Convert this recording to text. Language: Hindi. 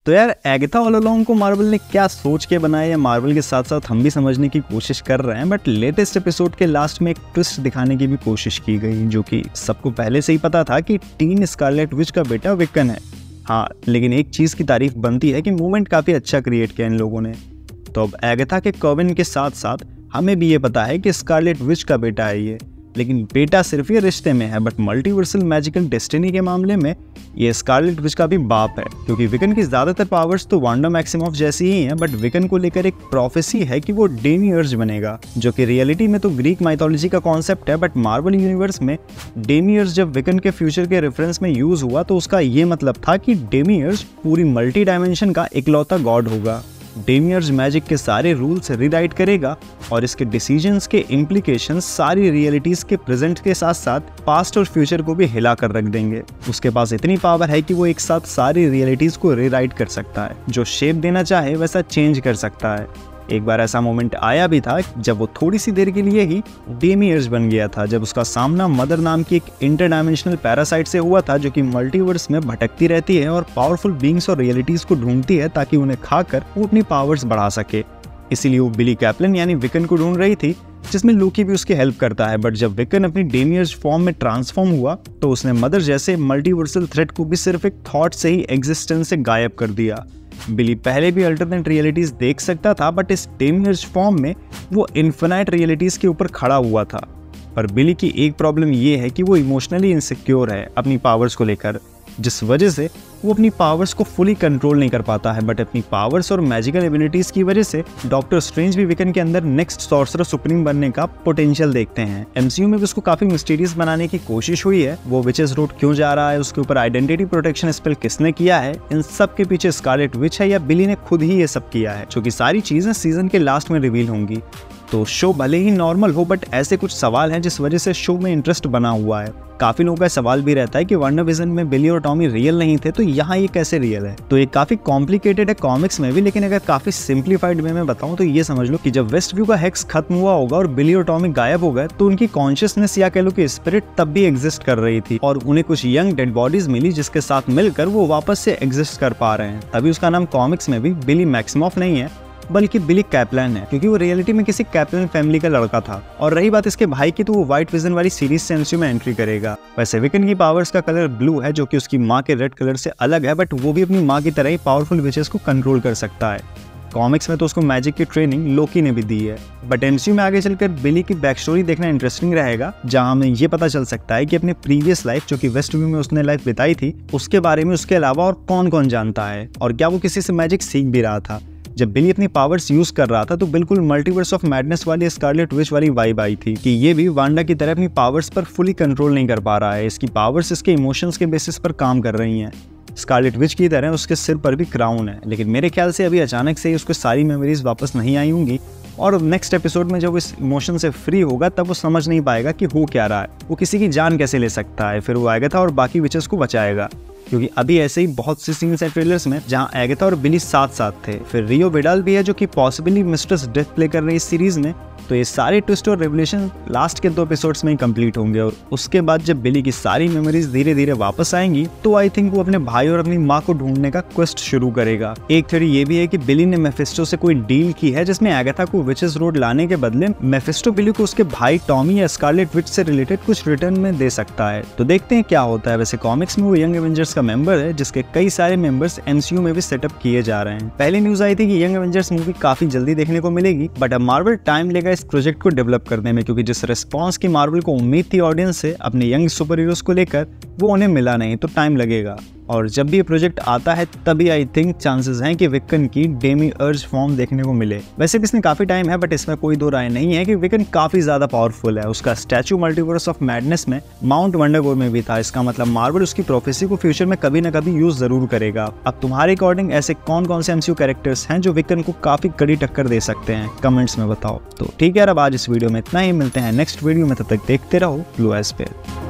तो यार एगाथा ऑल अलोंग को मार्वल ने क्या सोच के बनाया या मार्वल के साथ साथ हम भी समझने की कोशिश कर रहे हैं, बट लेटेस्ट एपिसोड के लास्ट में एक ट्विस्ट दिखाने की भी कोशिश की गई, जो कि सबको पहले से ही पता था कि टीन स्कारलेट विच का बेटा विकन है। हाँ, लेकिन एक चीज़ की तारीफ बनती है कि मूवमेंट काफ़ी अच्छा क्रिएट किया इन लोगों ने। तो अब एगाथा के कॉविन के साथ साथ हमें भी ये पता है कि स्कारलेट विच का बेटा है ये, लेकिन बेटा सिर्फ ये रिश्ते में है, बट मल्टीवर्सल मैजिकल डेस्टिनी के मामले में ये स्कारलेट विच का भी बाप है, क्योंकि विकन की ज़्यादातर पावर्स तो वांडा मैक्सिमॉफ जैसी ही हैं, बट विकन को लेकर एक प्रोफेसी है कि वो डेमियर्ज बनेगा, जो कि रियलिटी में तो ग्रीक माइथोलॉजी का कॉन्सेप्ट है, बट मार्वल यूनिवर्स में डेमियर्ज जब विकन के फ्यूचर के रेफरेंस में यूज हुआ तो उसका ये मतलब था कि डेमियर्ज पूरी मल्टी डायमेंशन का इकलौता गॉड होगा। डेमियर्ज मैजिक के सारे रूल्स रीराइट करेगा और इसके डिसीजंस के इम्प्लीकेशंस सारी रियलिटीज के प्रेजेंट के साथ साथ पास्ट और फ्यूचर को भी हिला कर रख देंगे। उसके पास इतनी पावर है कि वो एक साथ सारी रियलिटीज को रीराइट कर सकता है, जो शेप देना चाहे वैसा चेंज कर सकता है। एक बार ऐसा मोमेंट आया भी था जब वो थोड़ी सी देर के लिए ही डेमियर्ज बन गया था, जब उसका सामना मदर नाम की एक इंटरडायमेंशनल पैरासाइट से हुआ था, जो कि मल्टीवर्स में भटकती रहती है और पावरफुल बीइंग्स और रियलिटीज को ढूंढती है ताकि उन्हें खाकर वो अपनी पावर्स बढ़ा सके। इसीलिए वो बिली कैप्लन यानी विकन को ढूंढ रही थी, जिसमें लूकी भी उसकी हेल्प करता है। बट जब विकन अपनी डेमियर्ज फॉर्म में ट्रांसफॉर्म हुआ तो उसने मदर जैसे मल्टीवर्सल थ्रेट को भी सिर्फ एक थॉट से ही एग्जिस्टेंस से गायब कर दिया। बिली पहले भी अल्टरनेट रियलिटीज देख सकता था, बट इस डेमियर्ज फॉर्म में वो इन्फिनाइट रियलिटीज के ऊपर खड़ा हुआ था। पर बिली की एक प्रॉब्लम ये है कि वो इमोशनली इनसिक्योर है अपनी पावर्स को लेकर, जिस वजह से वो अपनी पावर्स को फुली कंट्रोल नहीं कर पाता है। बट अपनी पावर्स और मैजिकल एबिलिटीज की वजह से डॉक्टर स्ट्रेंज भी विकन के अंदर नेक्स्ट सॉर्सरर सुप्रीम बनने का पोटेंशियल देखते हैं। एमसीयू में भी उसको काफी मिस्टीरियस बनाने की कोशिश हुई है। वो विचेस रोड क्यों जा रहा है, उसके ऊपर आइडेंटिटी प्रोटेक्शन स्पेल किसने किया है, इन सब के पीछे स्कारलेट विच है या बिली ने खुद ही ये सब किया है, जो कि सारी चीजें सीजन के लास्ट में रिवील होंगी। तो शो भले ही नॉर्मल हो, बट ऐसे कुछ सवाल हैं जिस वजह से शो में इंटरेस्ट बना हुआ है। काफी लोगों का सवाल भी रहता है कि वांडाविजन में बिली और टॉमी रियल नहीं थे, तो यहाँ ये कैसे रियल है। तो ये काफी कॉम्प्लिकेटेड है कॉमिक्स में भी, लेकिन अगर काफी सिंप्लीफाइड वे में बताऊं तो ये समझ लो कि जब वेस्ट व्यू का हेक्स खत्म हुआ होगा और बिली और टॉमी गायब हो गए, तो उनकी कॉन्शियसनेस या कह लो कि स्पिरिट तब भी एग्जिस्ट कर रही थी और उन्हें कुछ यंग डेड बॉडीज मिली, जिसके साथ मिलकर वो वापस से एग्जिस्ट कर पा रहे हैं। तभी उसका नाम कॉमिक्स में भी बिली मैक्सिमॉफ नहीं है, बल्कि बिली कैप्लन है, क्योंकि वो रियलिटी में किसी कैप्लन फैमिली का लड़का था। और रही बात इसके भाई की, तो वो व्हाइट विजन वाली सीरीज से एमसीयू में एंट्री करेगा। वैसे विकन की पावर्स का कलर ब्लू है, जो कि उसकी माँ के रेड कलर से अलग है, बट वो भी अपनी माँ की तरह ही पावरफुल विचेस को कंट्रोल कर सकता है। कॉमिक्स में तो उसको मैजिक की ट्रेनिंग लोकी ने भी दी है। बट एमसीयू में आगे चलकर बिली की बैक स्टोरी देखना इंटरेस्टिंग रहेगा, जहां हमें ये पता चल सकता है कि अपने प्रीवियस लाइफ, जो कि वेस्ट व्यू में उसने लाइफ बिताई थी, उसके बारे में उसके अलावा और कौन कौन जानता है, और क्या वो किसी से मैजिक सीख भी रहा था। जब बिली अपनी पावर्स यूज कर रहा था तो बिल्कुल मल्टीवर्स ऑफ मैडनेस वाली स्कारलेट विच वाली वाइब आई थी कि ये भी वांडा की तरह अपनी पावर्स पर फुली कंट्रोल नहीं कर पा रहा है। इसकी पावर्स इसके इमोशंस के बेसिस पर काम कर रही हैं। स्कारलेट विच की तरह उसके सिर पर भी क्राउन है, लेकिन मेरे ख्याल से अभी अचानक से ही उसको सारी मेमोरीज वापस नहीं आई होंगी, और नेक्स्ट एपिसोड में जब वो इस इमोशन से फ्री होगा तब वो समझ नहीं पाएगा कि हो क्या रहा है, वो किसी की जान कैसे ले सकता है। फिर वो एगाथा और बाकी विचेस को बचाएगा, क्योंकि अभी ऐसे ही बहुत सी सीन्स हैं ट्रेलर्स में जहां एगाथा और बिली साथ साथ थे। फिर रियो विडाल भी है, जो कि पॉसिबली मिस्ट्रेस डेथ प्ले कर रही है इस सीरीज में। तो ये सारे ट्विस्ट और रेवलेशन लास्ट के 2 एपिसोड्स में ही कंप्लीट होंगे, और उसके बाद जब बिली की सारी मेमोरीज धीरे धीरे वापस आएंगी तो आई थिंक वो अपने भाई और अपनी माँ को ढूंढने का क्वेस्ट शुरू करेगा। एक थ्योरी ये भी है कि बिली ने मेफिस्टो से कोई डील की है, जिसमें एगाथा को विचेस रोड लाने के बदले मेफिस्टो बिली को उसके भाई टॉमी या स्कारलेट विच से रिलेटेड कुछ रिटर्न में दे सकता है। तो देखते हैं क्या होता है। वैसे कॉमिक्स में वो यंग एवेंजर्स का मेंबर है, जिसके कई सारे मेंबर्स एमसीयू में भी सेटअप किए जा रहे हैं। पहले न्यूज आई थी कि यंग एवेंजर्स मूवी काफी जल्दी देखने को मिलेगी, बट अब मार्वल टाइम लेगा इस प्रोजेक्ट को डेवलप करने में, क्योंकि जिस रिस्पांस की मार्वल को उम्मीद थी ऑडियंस से अपने यंग सुपर हीरोज को लेकर, वो उन्हें मिला नहीं, तो टाइम लगेगा। और जब भी ये प्रोजेक्ट आता है तभी आई थिंक चांसेस हैं कि विकन की डेमियर्ज फॉर्म देखने को मिले। वैसे भी इसमें काफी टाइम है, बट इसमें कोई दो राय नहीं है कि विकन काफी ज्यादा पावरफुल है। उसका स्टैचू मल्टीवर्स ऑफ मैडनेस में माउंट वंडरगोर में भी था। इसका मतलब मार्वल उसकी प्रोफेसी को फ्यूचर में कभी ना कभी यूज जरूर करेगा। अब तुम्हारे अकॉर्डिंग ऐसे कौन कौन से एमसीयू कैरेक्टर्स हैं जो विकन को काफी कड़ी टक्कर दे सकते हैं, कमेंट्स में बताओ। तो ठीक है, अब आज इस वीडियो में इतना ही, मिलते हैं नेक्स्ट वीडियो में, तब तक देखते रहो ब्लू एस्पेयर।